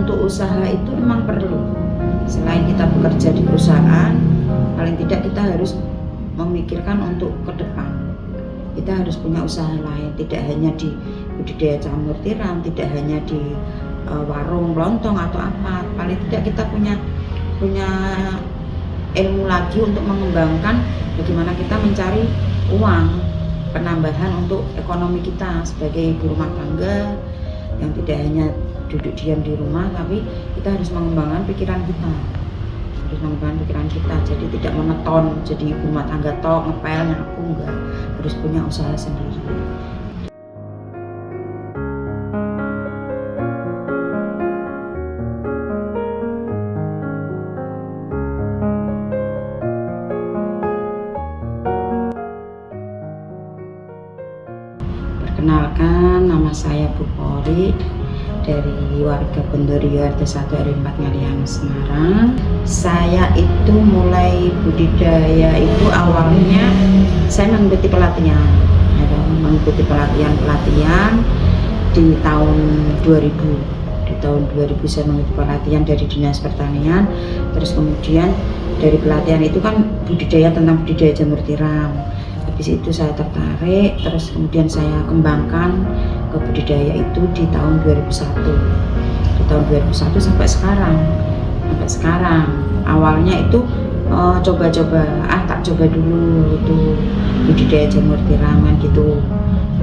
untuk usaha itu memang perlu. Selain kita bekerja di perusahaan, paling tidak kita harus memikirkan untuk ke depan. Kita harus punya usaha lain, tidak hanya di budidaya jamur tiram, tidak hanya di warung lontong atau apa. Paling tidak kita punya ilmu lagi untuk mengembangkan bagaimana kita mencari uang penambahan untuk ekonomi kita sebagai ibu rumah tangga yang tidak hanya duduk diam di rumah, tapi kita harus mengembangkan pikiran kita, jadi tidak monoton jadi ibu rumah tangga tok ngepel nyapu, enggak, harus punya usaha sendiri. Perkenalkan, nama saya Bu Pori dari warga Bendorio RT 1 RW 4 Ngalian, Semarang. Saya itu mulai budidaya itu awalnya saya mengikuti pelatihan di tahun 2000. Di tahun 2000 saya mengikuti pelatihan dari Dinas Pertanian. Terus kemudian dari pelatihan itu kan tentang budidaya jamur tiram. Habis itu saya tertarik, terus kemudian saya kembangkan ke budidaya itu di tahun 2001. Di tahun 2001 sampai sekarang. Awalnya itu coba-coba, tak coba dulu itu budidaya jamur tiram gitu.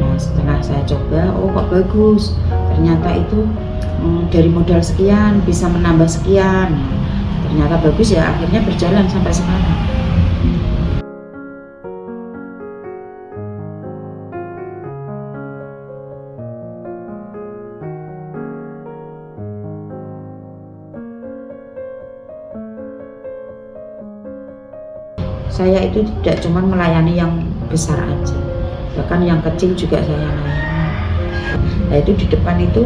Nah, setelah saya coba, kok bagus. Ternyata itu dari modal sekian bisa menambah sekian. Ternyata bagus ya, akhirnya berjalan sampai sekarang. Saya itu tidak cuma melayani yang besar aja, bahkan yang kecil juga saya layani. Nah itu di depan itu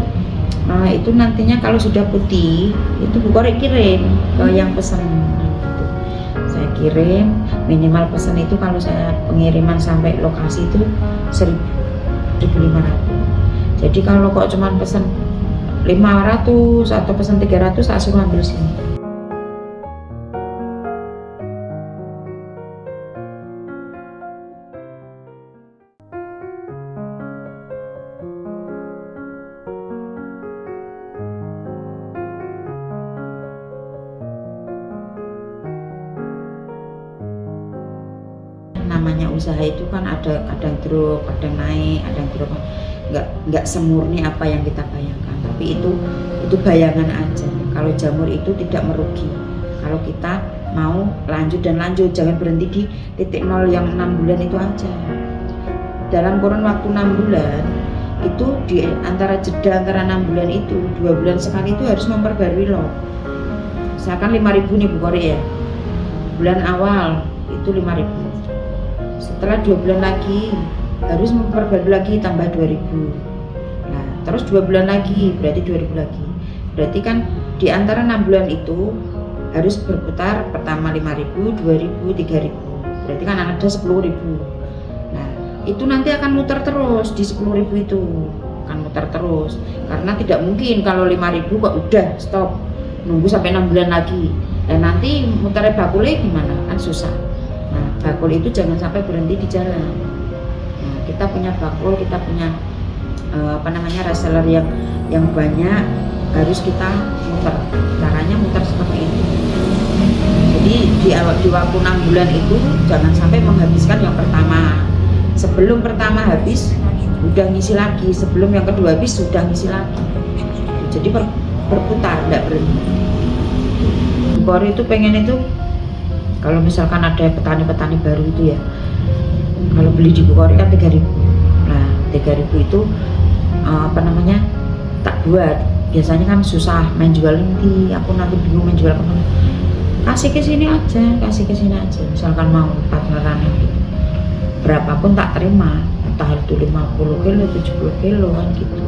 nantinya kalau sudah putih itu Bu Kori kirim ke yang pesan gitu. Saya kirim, minimal pesan itu kalau saya pengiriman sampai lokasi itu 1.500. Jadi kalau kok cuma pesan 500 atau pesan 300, saya suruh ambil sini. Namanya usaha itu kan ada kadang drop, kadang naik, kadang drop, nggak semurni apa yang kita bayangkan, tapi itu bayangan aja. Kalau jamur itu tidak merugi kalau kita mau lanjut, jangan berhenti di titik nol yang 6 bulan itu aja. Dalam kurun waktu 6 bulan itu, di antara jeda antara 6 bulan itu 2 bulan sekali itu harus memperbarui lot. Misalkan 5.000 nih Bu Kori ya, bulan awal itu 5.000. Setelah 2 bulan lagi harus memperbarui lagi tambah 2.000. Nah terus 2 bulan lagi berarti 2.000 lagi. Berarti kan di antara 6 bulan itu harus berputar, pertama 5.000, 2.000, 3.000. Berarti kan ada 10.000. Nah itu nanti akan muter terus di 10.000 itu, akan muter terus. Karena tidak mungkin kalau 5.000 kok udah stop, nunggu sampai 6 bulan lagi. Dan nanti muternya bakulnya gimana? Kan susah. Nah, bakul itu jangan sampai berhenti di jalan. Nah, kita punya bakul, kita punya reseller yang banyak, harus kita muter. Caranya muter seperti ini. Jadi di waktu 6 bulan itu jangan sampai menghabiskan yang pertama. Sebelum pertama habis, udah ngisi lagi. Sebelum yang kedua habis, sudah ngisi lagi. Jadi berputar, tidak berhenti. Bu Kori itu pengen itu, kalau misalkan ada petani-petani baru itu ya, kalau beli di Bu Kori kan 3.000. Nah 3.000 itu tak buat. Biasanya kan susah main jual inti, aku nanti bingung main jual kemana. Kasih ke sini aja. Misalkan mau partneran gitu, berapapun tak terima, entah itu 50 kilo, 70 kilo kan gitu.